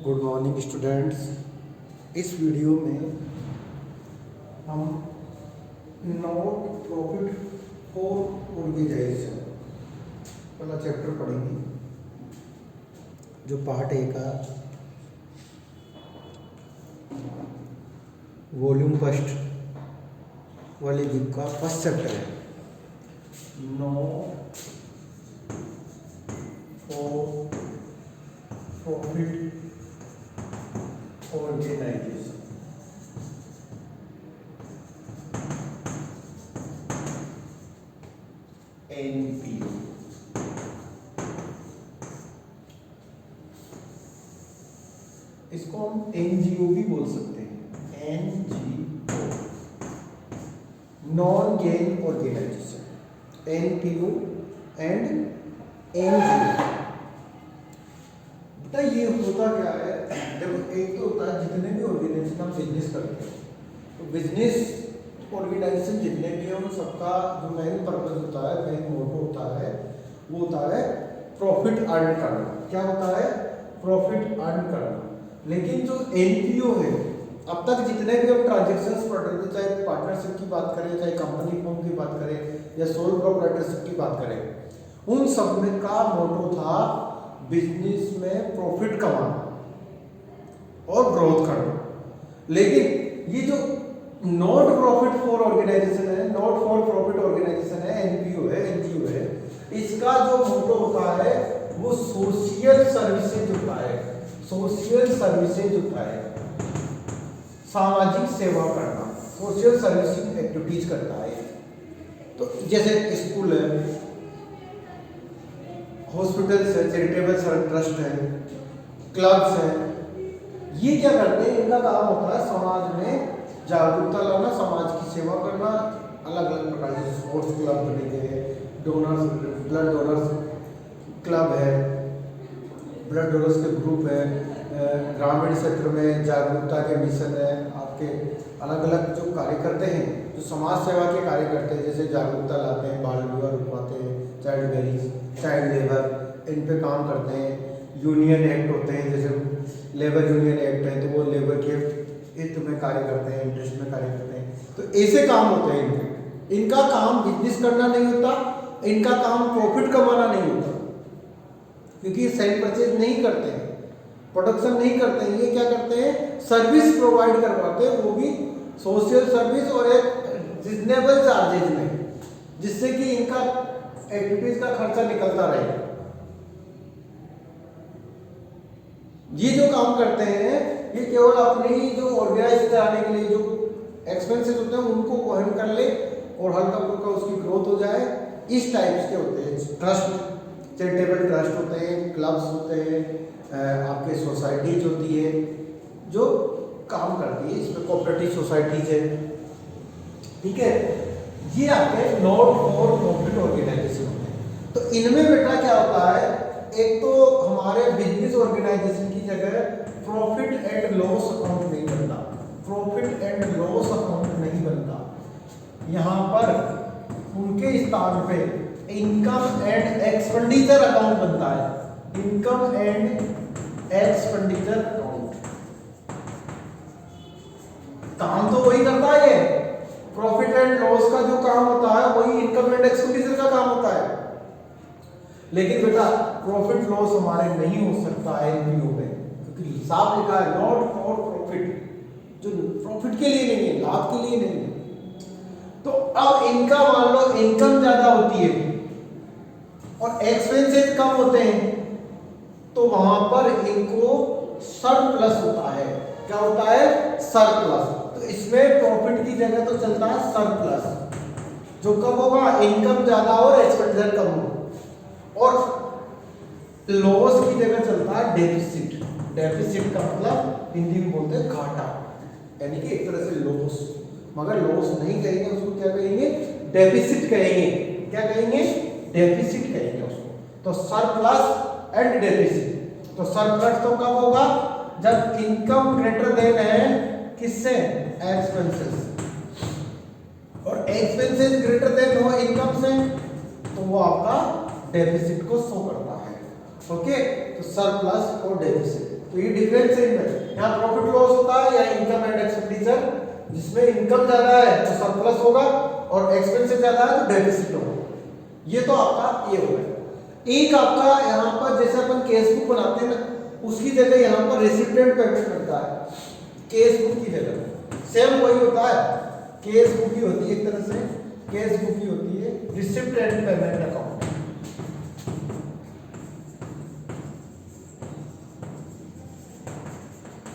Good morning students. इस video में हम नॉट प्रॉफिट फॉर ऑर्गेनाइजेशन वाला चैप्टर पढ़ेंगे, जो पार्ट ए का वॉल्यूम फर्स्ट वाली बुक का फर्स्ट चैप्टर है। Not for profit organisation. NPO. इसको हम एनजीओ भी बोल सकते हैं। NGO, non gain organisation. NPO and NGO. तो ये होता क्या है, देखो एक तो होता है जितने भी ऑर्गेनाइजेशन हम बिजनेस करते हैं, तो बिजनेस ऑर्गेनाइजेशन जितने भी हैं उन सबका जो मेन पर्पस होता है, मेन मोटो होता है, वो होता है प्रॉफिट अर्न करना। क्या होता है? प्रॉफिट अर्न करना। लेकिन जो एनपीओ है, अब तक जितने भी हम ट्रांजेक्शन्स पढ़ रहे थे, चाहे पार्टनरशिप की बात करें, चाहे कंपनी फॉर्म की बात करें या सोल प्रोप्राइटरशिप की बात करें, उन सब में का मोटो था बिजनेस में प्रॉफिट कमाना और ग्रोथ करना। लेकिन ये जो नॉट प्रॉफिट फॉर ऑर्गेनाइजेशन है, नॉट फॉर प्रॉफिट ऑर्गेनाइजेशन है, एनपीओ है, एनजीओ है, इसका जो मोटो होता है वो सोशल सर्विसेज होता है। सोशल सर्विसेज होता है, सामाजिक सेवा करना, सोशल सर्विसिंग एक्टिविटीज करता है। तो जैसे स्कूल है, हॉस्पिटल्स है, चैरिटेबल ट्रस्ट है, क्लब्स है, ये क्या करते हैं? इनका काम होता है समाज में जागरूकता लाना, समाज की सेवा करना। अलग अलग प्रकार के स्पोर्ट्स क्लब बने गए हैं, डोनर्स, ब्लड डोनर्स क्लब है, ब्लड डोनर्स के ग्रुप है, ग्रामीण क्षेत्र में जागरूकता के मिशन है, आपके अलग अलग जो कार्य करते हैं, जो समाज सेवा के कार्य करते हैं, जैसे जागरूकता लाते हैं, बाल विवाह रुकवाते हैं, चाइल्ड मैरिज, चाइल्ड लेबर, इन पे काम करते हैं। यूनियन एक्ट होते हैं, जैसे लेबर यूनियन एक्ट है, तो वो लेबर के हित में कार्य करते हैं, इंटरेस्ट में कार्य करते हैं। तो ऐसे काम होते हैं इनके। इनका काम बिजनेस करना नहीं होता, इनका काम प्रॉफिट कमाना नहीं होता, क्योंकि सेल परचेज नहीं करते हैं, प्रोडक्शन नहीं करते हैं। ये क्या करते हैं? सर्विस प्रोवाइड करवाते हैं, वो भी सोशल सर्विस और एक रिजनेबल चार्जेज में, जिससे कि इनका एक्टिविटीज का खर्चा निकलता रहे। ये जो काम करते हैं ये केवल अपनी जो ऑर्गेनाइज कराने के लिए जो एक्सपेंसेस होते हैं उनको वहन कर ले और हल्का फुल्का उसकी ग्रोथ हो जाए, इस टाइप्स के होते हैं। ट्रस्ट, चैरिटेबल ट्रस्ट होते हैं, क्लब्स होते हैं, आपके सोसाइटीज होती है जो काम करती है, इसमें कोऑपरेटिव सोसाइटीज है, ठीक है। ये आपके नॉट फॉर प्रॉफिट ऑर्गेनाइजेशन होते हैं। तो इनमें बेटा क्या होता है, एक तो हमारे बिजनेस ऑर्गेनाइजेशन की जगह प्रॉफिट एंड लॉस अकाउंट नहीं बनता, प्रॉफिट एंड लॉस अकाउंट नहीं बनता। यहाँ पर उनके स्थान पे इनकम एंड एक्सपेंडिचर अकाउंट बनता है। इनकम एंड एक्सपेंडिचर अकाउंट काम तो वही करता है, प्रॉफिट एंड लॉस का जो काम होता है वही इनकम एंड एक्सपेंडिचर का काम होता है। लेकिन बेटा प्रॉफिट लॉस हमारे नहीं हो सकता है एनपीओ में, क्योंकि हिसाब लिखा है नॉट फॉर प्रॉफिट, जो प्रॉफिट के लिए नहीं है, लाभ के लिए नहीं है। तो अब इनका मान लो इनकम ज्यादा होती है और एक्सपेंसेस कम होते हैं, तो वहां पर इनको सरप्लस होता है। क्या होता है? सरप्लस। तो इसमें प्रॉफिट की जगह तो चलता है सरप्लस, जो कब होगा? इनकम ज्यादा और एक्सपेंडिचर कम हो। और लॉस की जगह चलता है डेफिसिट। डेफिसिट का मतलब हिंदी में बोलते हैं घाटा, यानी कि एक तरह से लॉस, मगर लॉस नहीं कहेंगे उसको, क्या कहेंगे? डेफिसिट कहेंगे। क्या कहेंगे? डेफिसिट कहेंगे उसको। तो सरप्लस एंड डेफिसिट। तो सरप्लस तो कब होगा? जब इनकम ग्रेटर देन है किससे? एक्सपेंसेस। और एक्सपेंसेस ग्रेटर देन हो इनकम से, तो वो आपका डेफिसिट को शो करता है। ओके, तो सरप्लस और डेफिसिट। तो ये डिफरेंस है इनमें, यहाँ प्रॉफिट लॉस होता है या इनकम एंड एक्सपेंडिचर, जिसमें इनकम ज्यादा है तो सरप्लस होगा और एक्सपेंसेस ज्यादा है तो डेफिसिट होगा। ये तो आपका ये हो गया। एक आपका यहाँ पर जैसे अपन केस बुक बनाते हैं ना, उसकी जगह यहाँ पर रेसिपिएंट पेमेंट बनता है, केस बुक की जगह सेम वही होता है, केस बुक ही होती है एक तरह से, केस बुक ही होती है recipient payment account.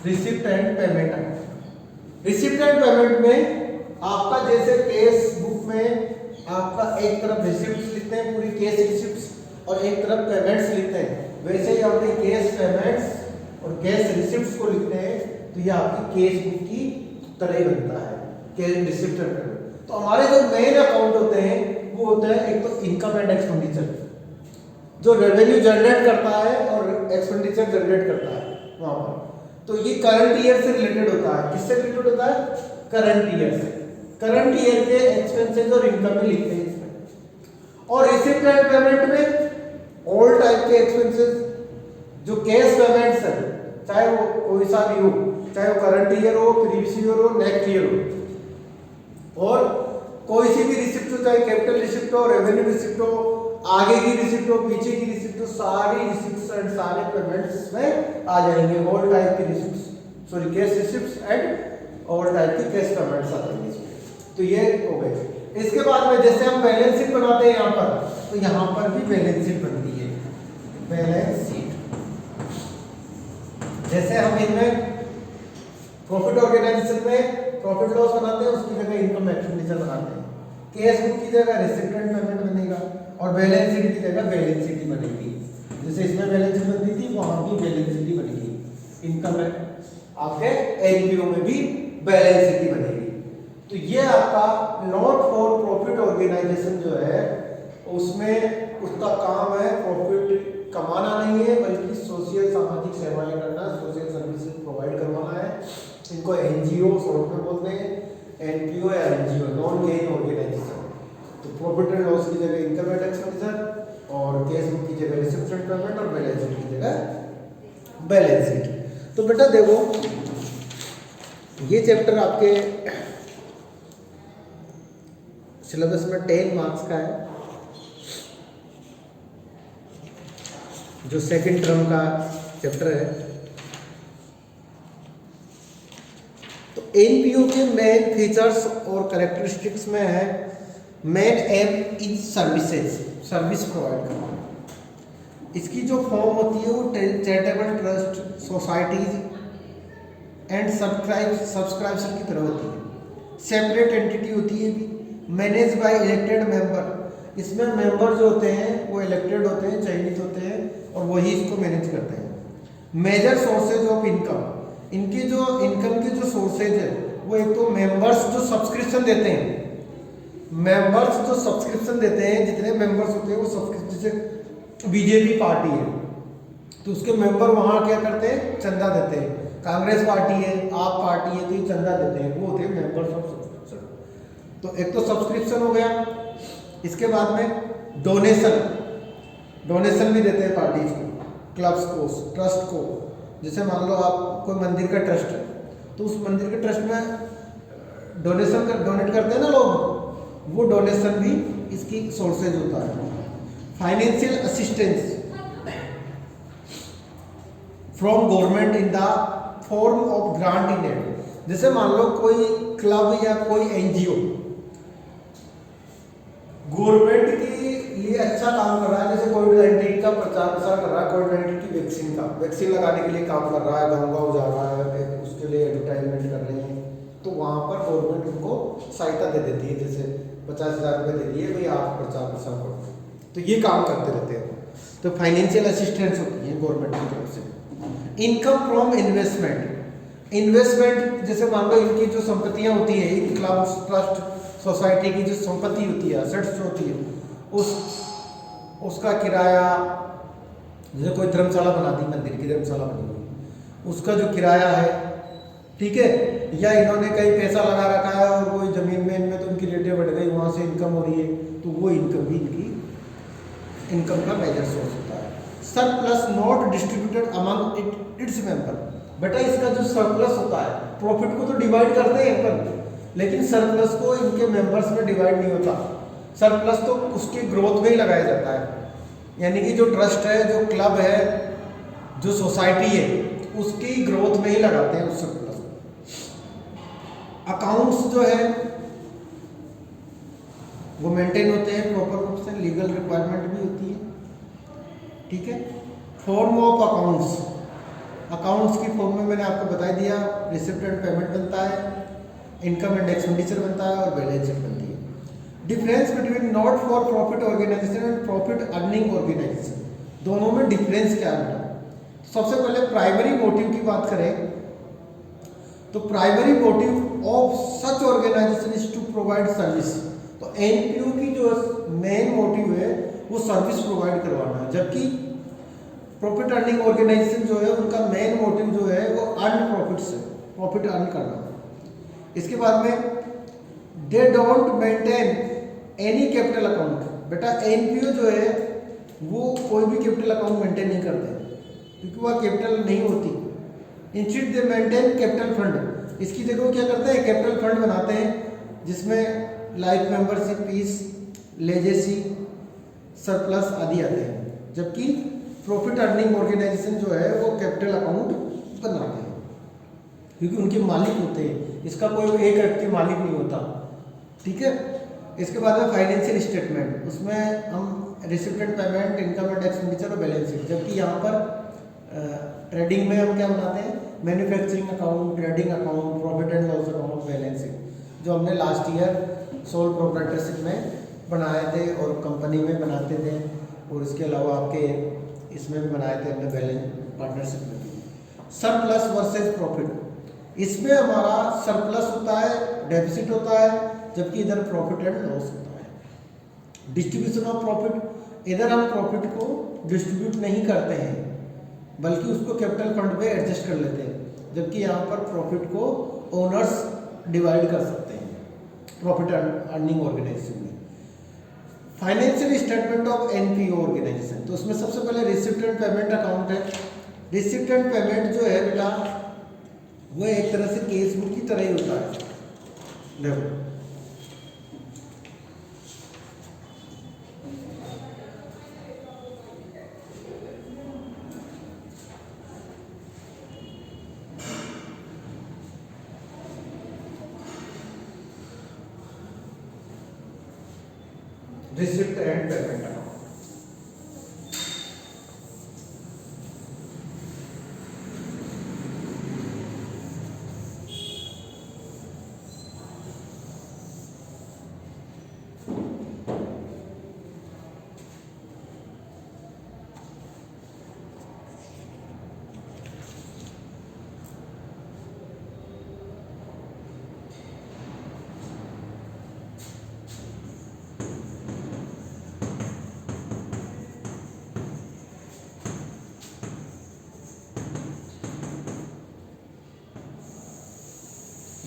Recipient payment account, recipient payment में आपका जैसे केस बुक में आपका एक तरफ रिसिप्ट्स लिखते हैं पूरी केस रिसिप्ट्स और एक तरफ पेमेंट्स लिखते हैं, वैसे ही अपने केस पेमेंट्स और केस रिसिप्ट्स को लिखते हैं तो ये आपकी केस बुक की तरह ही बनता है, केस रिसिप्टेंट पेमेंट। तो हमारे जो मेन अकाउंट होते हैं वो होते हैं एक तो इनकम एंड एक्सपेंडिचर, जो रेवेन्यू जनरेट करता है और एक्सपेंडिचर जनरेट करता है वहां पर। तो ये करंट ईयर से रिलेटेड होता है, किससे रिलेटेड होता है? करंट ईयर से, करंट ईयर के एक्सपेंसेस और इनकम ही लिखते हैं इसमें। और रिसिप्टेंट पेमेंट में ऑल टाइप के एक्सपेंसेस जो कैश पेमेंट्स है, चाहे वो कोई सा भी हो, चाहे वो करंट ईयर हो, प्रीवियस ईयर हो, नेक्स्ट ईयर हो, और कोई सी भी रिसिप्ट हो, चाहे कैपिटल रिसिप्ट हो, रेवेन्यू रिसिप्ट हो, आगे की रिसिप्ट हो, पीछे की रिसिप्ट हो, सारी रिसिप्ट्स एंड सारे पेमेंट्स इसमें आ जाएंगे। ऑल टाइप की receipts, sorry cash receipts and all type की कैश पेमेंट्स आ जाएंगे इसमें। तो ये हो गए। इसके बाद में जैसे हम बैलेंस शीट बनाते हैं यहाँ पर, तो यहाँ पर भी बैलेंस शीट बनती है, बैलेंस शीट। जैसे हम इनमें प्रॉफिट ऑर्गेनाइजेशन में प्रॉफिट लॉस बनाते हैं, उसकी जगह इनकम एक्सपेंडिचर बनाते हैं, कैश बुक की जगह रिसिप्टेंट पेमेंट बनेगा और बैलेंस शीट की जगह बैलेंस शीट ही बनेगी। जैसे इसमें बैलेंस शीट बनती थी, वहां भी बैलेंस शीट ही बनेगी। इनकम है आपके एनपीओ में भी बैलेंस शीट ही बनेगी। तो ये आपका नॉट फॉर प्रॉफिट ऑर्गेनाइजेशन जो है, उसमें उसका काम है प्रॉफिट कमाना नहीं है, बल्कि सोशल सामाजिक सेवाएं करना, सोशल सर्विसेज प्रोवाइड करवाना है। इनको एनजीओ शॉर्ट में बोलते हैं, एनपीओ या एनजीओ, नॉन गेन ऑर्गेनाइजेशन। तो प्रॉफिट एंड लॉस की जगह इनकम एंड एक्सपेंडिचर और कैश बुक की जगह रिसिप्टेंट पेमेंट और बैलेंस शीट की जगह बैलेंस शीट। तो बेटा देखो, ये चैप्टर आपके सिलेबस में 10 मार्क्स का है, जो सेकंड टर्म का चैप्टर है। तो एनपीओ के मेन फीचर्स और कैरेक्टरिस्टिक्स में है, main M is services, service provide करना। इसकी जो फॉर्म होती है वो charitable trust, societies and subscriber की तरह होती है। सेपरेट एंटिटी होती है भी, मैनेज बाय इलेक्टेड मेंबर। इसमें मेंबर जो होते हैं वो इलेक्टेड होते हैं, चयनित होते हैं और वही इसको मैनेज करते हैं। मेजर सोर्सेज ऑफ इनकम, इनके जो इनकम के जो सोर्सेज है वो एक तो मेंबर्स जो सब्सक्रिप्शन देते हैं, मेंबर्स जो सब्सक्रिप्शन देते हैं, जितने मेंबर्स होते हैं वो सब्सक्रिप्शन, जैसे बीजेपी पार्टी है तो उसके मेंबर वहाँ क्या करते हैं, चंदा देते हैं। कांग्रेस पार्टी है, आप पार्टी है, तो ये चंदा देते हैं, वो होते हैं मेंबर्स ऑफ सब्सक्रिप्शन। तो एक तो सब्सक्रिप्शन हो गया। इसके बाद में डोनेशन, डोनेशन भी देते हैं पार्टीज को, क्लब्स को, ट्रस्ट को। जैसे मान लो आप कोई मंदिर का ट्रस्ट है तो उस मंदिर के ट्रस्ट में डोनेट करते हैं ना लोग, वो डोनेशन भी इसकी सोर्सेज होता है। Financial assistance from government in the form of grant in aid. जैसे मान लो कोई क्लब या कोई एनजीओ गवर्नमेंट के लिए अच्छा काम कर रहा है, जैसे कोविड-19 का प्रचार प्रसार कर रहा है, कोविड-19 की वैक्सीन का, वैक्सीन लगाने के लिए काम कर रहा है, गाँव-गाँव जा रहा है, उसके लिए एडवर्टाइजमेंट कर रहे हैं, तो वहाँ पर गवर्नमेंट उनको सहायता दे देती है, जैसे 50,000 रुपये दे दिए भाई आप प्रचार प्रसार करो, तो ये काम करते रहते हैं। तो फाइनेंशियल असिस्टेंस होती है गवर्नमेंट की तरफ से। इनकम फ्रॉम इन्वेस्टमेंट, इन्वेस्टमेंट जैसे मान लो इनकी जो संपत्तियाँ होती है, इन क्लब्स, ट्रस्ट, सोसाइटी की जो संपत्ति होती है, असेट्स जो होती है, उसका किराया, जैसे कोई धर्मशाला बना दी, मंदिर की धर्मशाला बनी, उसका जो किराया है, ठीक है, या इन्होंने कहीं पैसा लगा रखा है और कोई जमीन में इनमें तो उनकी रेटें बढ़ गई, वहाँ से इनकम हो रही है, तो वो इनकम भी इनकी इनकम का मेजर सोर्स होता है। Surplus not distributed among its member. बेटा इसका जो सरप्लस होता है, प्रॉफिट को तो डिवाइड करते हैं अपन, लेकिन सरप्लस को इनके मेंबर्स में डिवाइड नहीं होता। सरप्लस तो उसकी ग्रोथ में ही लगाया जाता है, यानी कि जो ट्रस्ट है, जो क्लब है, जो सोसाइटी है, उसकी ग्रोथ में ही लगाते हैं उस सरप्लस। अकाउंट्स जो है वो मेंटेन होते हैं प्रॉपर रूप से, लीगल रिक्वायरमेंट भी होती है, ठीक है। फॉर्म ऑफ अकाउंट्स, अकाउंट्स की फॉर्म में मैंने आपको बता दिया, रिसिप्ट एंड पेमेंट बनता है, इनकम एंड एक्सपेंडिचर बनता है और बैलेंस शीट बनती है। Difference between not for profit organisation and profit earning organisation, दोनों में डिफरेंस क्या है बेटा? सबसे पहले प्राइमरी मोटिव की बात करें तो primary motive of such organisation is to provide service. तो एनपीओ की जो मेन मोटिव है वो सर्विस प्रोवाइड करवाना है, जबकि प्रॉफिट अर्निंग ऑर्गेनाइजेशन जो है उनका मेन मोटिव जो है वो अर्न प्रॉफिट से, प्रॉफिट अर्न करना। इसके बाद में they don't maintain any capital account. बेटा एनपीओ जो है वो कोई भी कैपिटल अकाउंट मेंटेन नहीं करते क्योंकि वह कैपिटल नहीं होती। Instead they maintain capital fund, इसकी जगह वो क्या करते हैं, कैपिटल फंड बनाते हैं जिसमें life membership fees, legacy, surplus आदि आते हैं, जबकि प्रॉफिट अर्निंग ऑर्गेनाइजेशन जो है वो कैपिटल अकाउंट बनाते हैं क्योंकि उनके मालिक होते हैं, इसका कोई एक व्यक्ति मालिक नहीं होता, ठीक है। इसके बाद में फाइनेंशियल स्टेटमेंट, उसमें हम receipt and payment, income and expenditure और बैलेंस शीट, जबकि यहाँ पर ट्रेडिंग में हम क्या बनाते हैं, manufacturing account, trading account, profit and loss account, balance sheet, जो हमने लास्ट ईयर सोल प्रोप्राइटरशिप में बनाए थे और कंपनी में बनाते थे, और इसके अलावा आपके इसमें भी बनाए थे हमने बैलेंस पार्टनरशिप में भी। सरप्लस वर्सेज प्रॉफिट, इसमें हमारा सरप्लस होता है, डेफिसिट होता है, जबकि इधर प्रॉफिट एंड लॉस होता है। डिस्ट्रीब्यूशन ऑफ प्रॉफिट, इधर हम प्रॉफिट को डिस्ट्रीब्यूट नहीं करते हैं बल्कि उसको कैपिटल फंड में एडजस्ट कर लेते हैं, जबकि यहाँ पर प्रॉफिट को ओनर्स डिवाइड कर सकते हैं प्रॉफिट अर्निंग ऑर्गेनाइजेशन में। Financial statement of NPO organisation, तो उसमें सबसे पहले रिसिप्ट एंड पेमेंट अकाउंट है। रिसिप्ट एंड पेमेंट जो है बेटा वो एक तरह से केस बुक की तरह ही होता है। देखो रिसिप्ट एंड पेमेंट अकाउंट,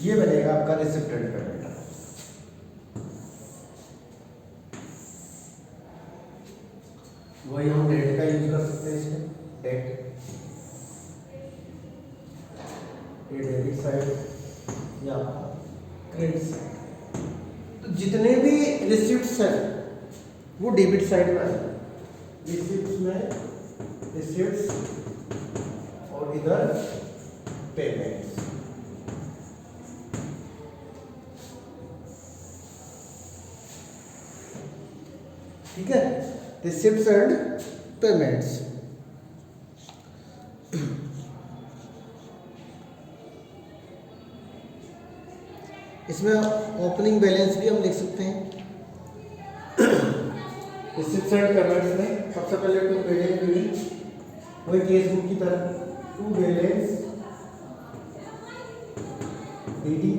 ये बनेगा आपका रिसिप्ट एंड पेमेंट। वही हम डेट का यूज कर सकते हैं इसमें, डेट, ये डेबिट साइड या क्रेडिट साइड। तो जितने भी रिसिप्ट्स हैं वो डेबिट साइड में आएंगे, रिसिप्ट्स में रिसिप्ट्स और इधर पेमेंट्स। ठीक है, रिसिप्ट्स एंड पेमेंट्स। इसमें ओपनिंग बैलेंस भी हम लिख सकते हैं। रिसिप्ट्स एंड पेमेंट्स में सबसे पहले टू बैलेंस भी वही केस बुक की तरह, to balance BD,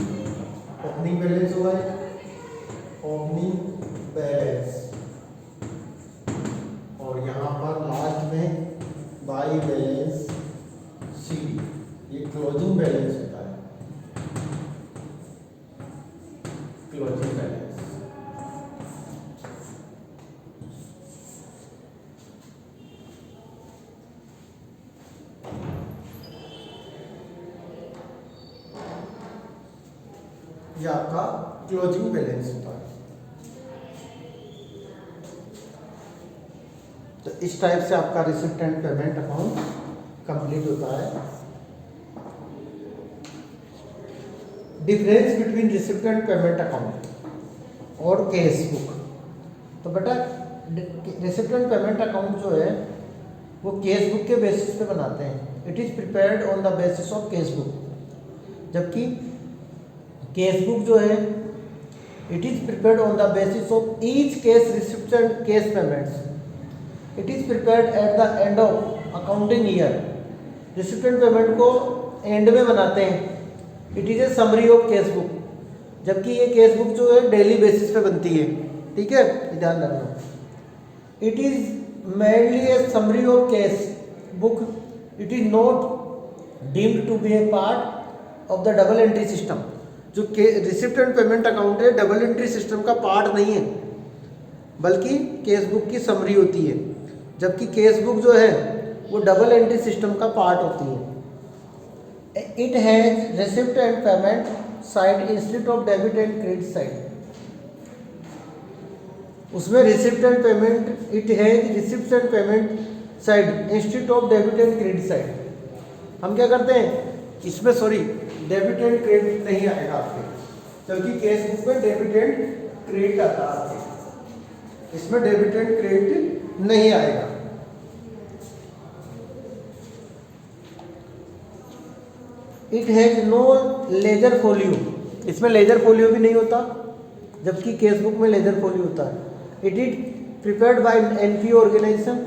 opening balance हुआ है, ओपनिंग बैलेंस, और यहाँ पर लास्ट में बाई बैलेंस सी, ये क्लोजिंग बैलेंस होता है, क्लोजिंग बैलेंस। ये आपका क्लोजिंग बैलेंस होता है। तो इस टाइप से आपका receipt and payment account complete होता है। Difference between receipt and payment account और केस बुक। तो बेटा रिसिप्ट एंड पेमेंट अकाउंट जो है वो केस बुक के बेसिस पे बनाते हैं। It is prepared on the basis of cash book, जबकि केस बुक जो है it is prepared on the basis of each case receipt and case payments. It is prepared at the end of accounting year. Receipt and payment को and में बनाते हैं। It is a summary of cash book, जबकि ये case book जो है daily basis पे बनती है। ठीक है, ध्यान रखना। It is mainly a summary of cash book. It is not deemed to be a part of the double entry system. जो रिसिप्ट एंड पेमेंट अकाउंट है डबल एंट्री सिस्टम का पार्ट नहीं है, बल्कि केस बुक की summary होती है, जबकि केस बुक जो है वो डबल एंट्री सिस्टम का पार्ट होती है। It has receipt and payment side instead of debit and credit side. उसमें receipt and payment, it has receipt and payment side instead of debit and credit side. हम क्या करते हैं इसमें, sorry, debit and credit नहीं आएगा आपके, जबकि केस बुक में डेबिट एंड क्रेडिट आता है आपके। इसमें डेबिट एंड क्रेडिट नहीं आएगा। It has no ledger folio. इसमें लेजर फोलियो भी नहीं होता, जबकि केस बुक में लेजर फोलियो होता है। It is prepared by NPO organisation,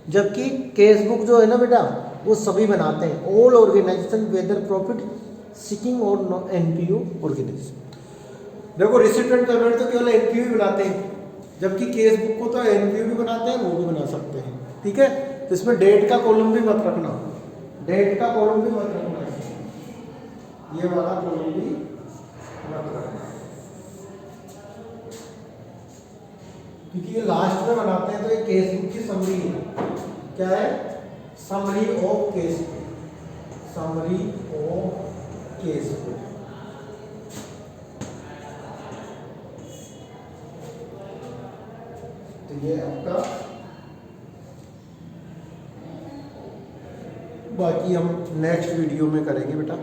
जबकि केस बुक जो है ना बेटा वो सभी बनाते हैं, all organisation whether profit seeking और एनपीओ ऑर्गेनाइजेशन। देखो रिसिप्ट एंड पेमेंट तो केवल एनपीओ ही बनाते हैं, जबकि केस बुक को तो एनपीओ भी बनाते हैं, वो भी बना सकते हैं। ठीक है, तो इसमें डेट का कॉलम भी मत रखना, डेट का कॉलम भी मत रखना, ये वाला कॉलम भी मत रखना, क्योंकि ये लास्ट में बनाते हैं। तो ये केस बुक की समरी है। क्या है? Summary of cash book, summary of cash book. तो ये आपका, बाकी हम नेक्स्ट वीडियो में करेंगे बेटा।